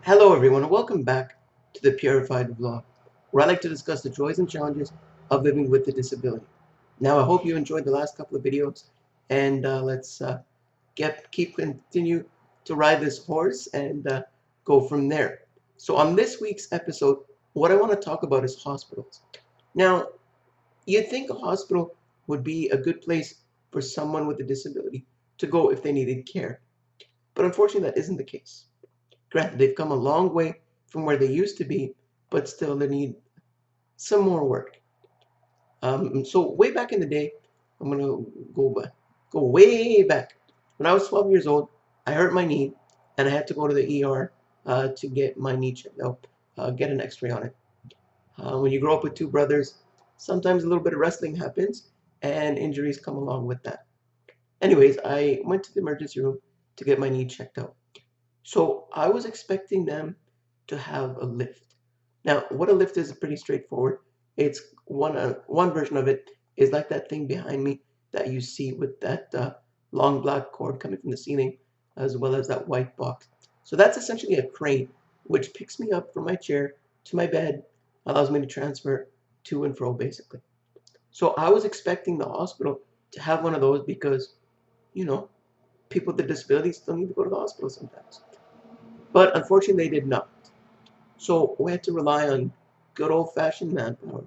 Hello everyone, and welcome back to the Pierrified vlog, where I like to discuss the joys and challenges of living with a disability. Now, I hope you enjoyed the last couple of videos, and let's continue to ride this horse and go from there. So, on this week's episode, what I want to talk about is hospitals. Now, you'd think a hospital would be a good place for someone with a disability to go if they needed care, but unfortunately, that isn't the case. Granted, they've come a long way from where they used to be, but still they need some more work. So way back in the day, I'm gonna go way back. When I was 12 years old, I hurt my knee, and I had to go to the ER to get my knee checked out, get an X-ray on it. When you grow up with two brothers, sometimes a little bit of wrestling happens, and injuries come along with that. Anyways, I went to the emergency room to get my knee checked out. So I was expecting them to have a lift. Now, what a lift is pretty straightforward. It's one version of it is like that thing behind me that you see with that long black cord coming from the ceiling, as well as that white box. So that's essentially a crane, which picks me up from my chair to my bed, allows me to transfer to and fro, basically. So I was expecting the hospital to have one of those because, you know, people with disabilities still need to go to the hospital sometimes. But unfortunately, they did not. So we had to rely on good old-fashioned manpower.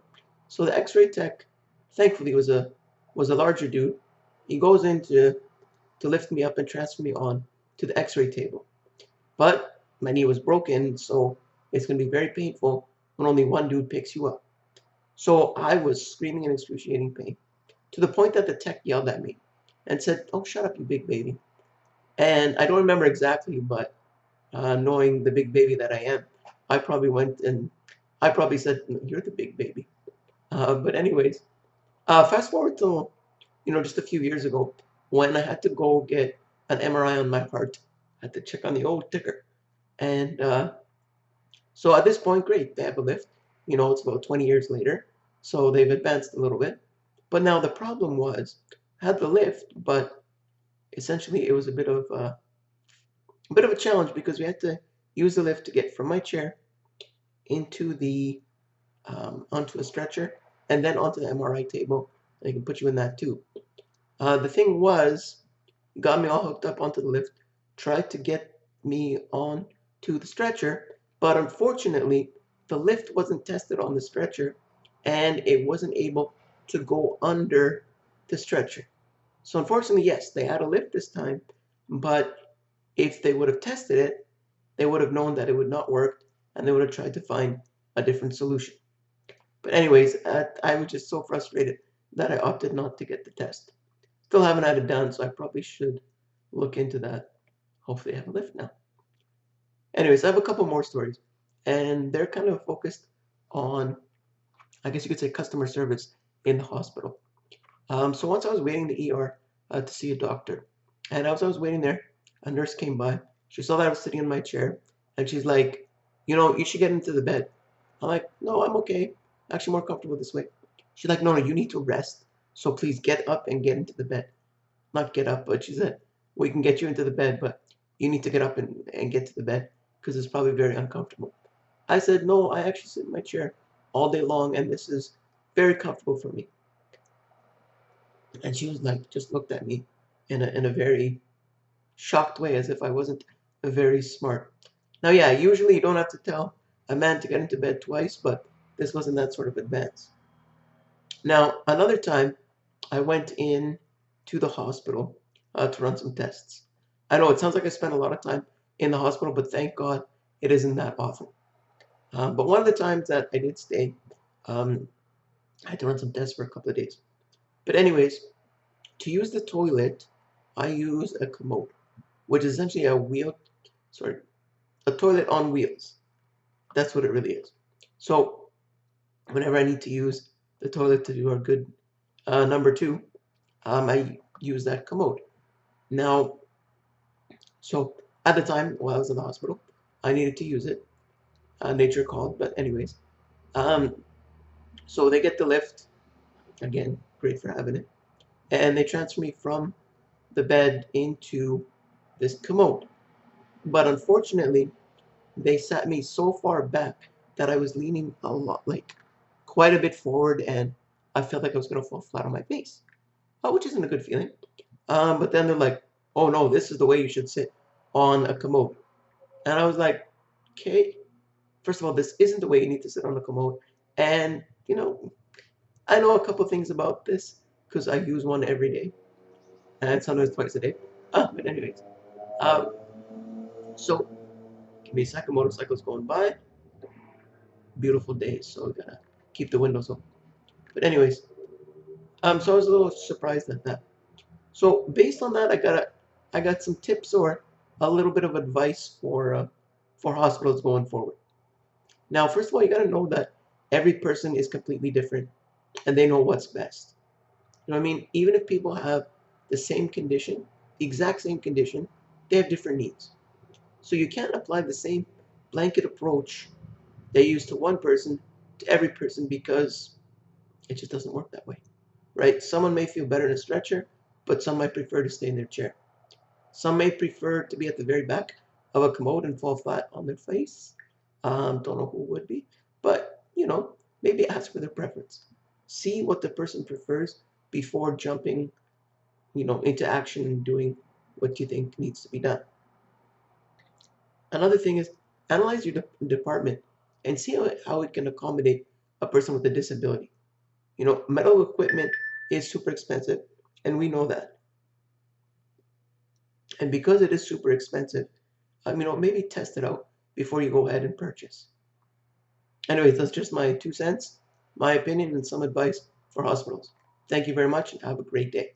So the X-ray tech, thankfully, was a larger dude. He goes in to lift me up and transfer me on to the X-ray table. But my knee was broken, so it's going to be very painful when only one dude picks you up. So I was screaming in excruciating pain to the point that the tech yelled at me and said, "Oh, shut up, you big baby." And I don't remember exactly, but knowing the big baby that I am, I probably went and I probably said, "No, you're the big baby." But anyways, fast forward to just a few years ago when I had to go get an MRI on my heart. I had to check on the old ticker, and so at this point, great, they have a lift. It's about 20 years later, so they've advanced a little bit. But now the problem was, I had the lift, but essentially it was a bit of a challenge because we had to use the lift to get from my chair into the onto a stretcher and then onto the MRI table. They can put you in that too. The thing was, got me all hooked up onto the lift, tried to get me on to the stretcher, but unfortunately, the lift wasn't tested on the stretcher and it wasn't able to go under the stretcher. So unfortunately, yes, they had a lift this time, but if they would have tested it, they would have known that it would not work and they would have tried to find a different solution. But anyways, I was just so frustrated that I opted not to get the test. Still haven't had it done, so I probably should look into that. Hopefully I have a lift now. Anyways, I have a couple more stories, and they're kind of focused on, I guess you could say, customer service in the hospital. So once I was waiting in the ER to see a doctor, and as I was waiting there, a nurse came by. She saw that I was sitting in my chair, and she's like, "You should get into the bed." I'm like, "No, I'm okay. Actually, more comfortable this way." She's like, "No, no, you need to rest. So please get up and get into the bed." Not get up, but she said, "We can get you into the bed, but you need to get up and get to the bed because it's probably very uncomfortable." I said, "No, I actually sit in my chair all day long, and this is very comfortable for me." And she was like, just looked at me in a very shocked way, as if I wasn't very smart. Now, yeah, usually you don't have to tell a man to get into bed twice, but this wasn't that sort of advance. Now, another time, I went in to the hospital to run some tests. I know it sounds like I spent a lot of time in the hospital, but thank God it isn't that often. But one of the times that I did stay, um, I had to run some tests for a couple of days. But anyways, to use the toilet, I use a commode, which is essentially sorry, a toilet on wheels. That's what it really is. So whenever I need to use the toilet to do a good number two, I use that commode. Now, so at the time while I was in the hospital, I needed to use it. Nature called, but anyways, um, so they get the lift again. Great for having it, and they transfer me from the bed into this commode. But unfortunately, they sat me so far back that I was leaning a lot, like quite a bit forward, and I felt like I was going to fall flat on my face, which isn't a good feeling. But then they're like, oh no, this is the way you should sit on a commode. And I was like, okay, first of all, this isn't the way you need to sit on a commode. And, I know a couple things about this because I use one every day and sometimes twice a day. But anyways, um, so give me a second. Motorcycles going by. Beautiful day, so we gotta keep the windows open. But anyways, so I was a little surprised at that. So based on that, I got some tips or a little bit of advice for hospitals going forward. Now, first of all, you got to know that every person is completely different and they know what's best. You know what I mean? Even if people have the same condition, the exact same condition, they have different needs. So you can't apply the same blanket approach they use to one person to every person because it just doesn't work that way, right? Someone may feel better in a stretcher, but some might prefer to stay in their chair. Some may prefer to be at the very back of a commode and fall flat on their face. Don't know who would be, but maybe ask for their preference. See what the person prefers before jumping, into action and doing what you think needs to be done. Another thing is analyze your department and see how it can accommodate a person with a disability. Medical equipment is super expensive, and we know that. And because it is super expensive, maybe test it out before you go ahead and purchase. Anyways, that's just my 2 cents, my opinion, and some advice for hospitals. Thank you very much and have a great day.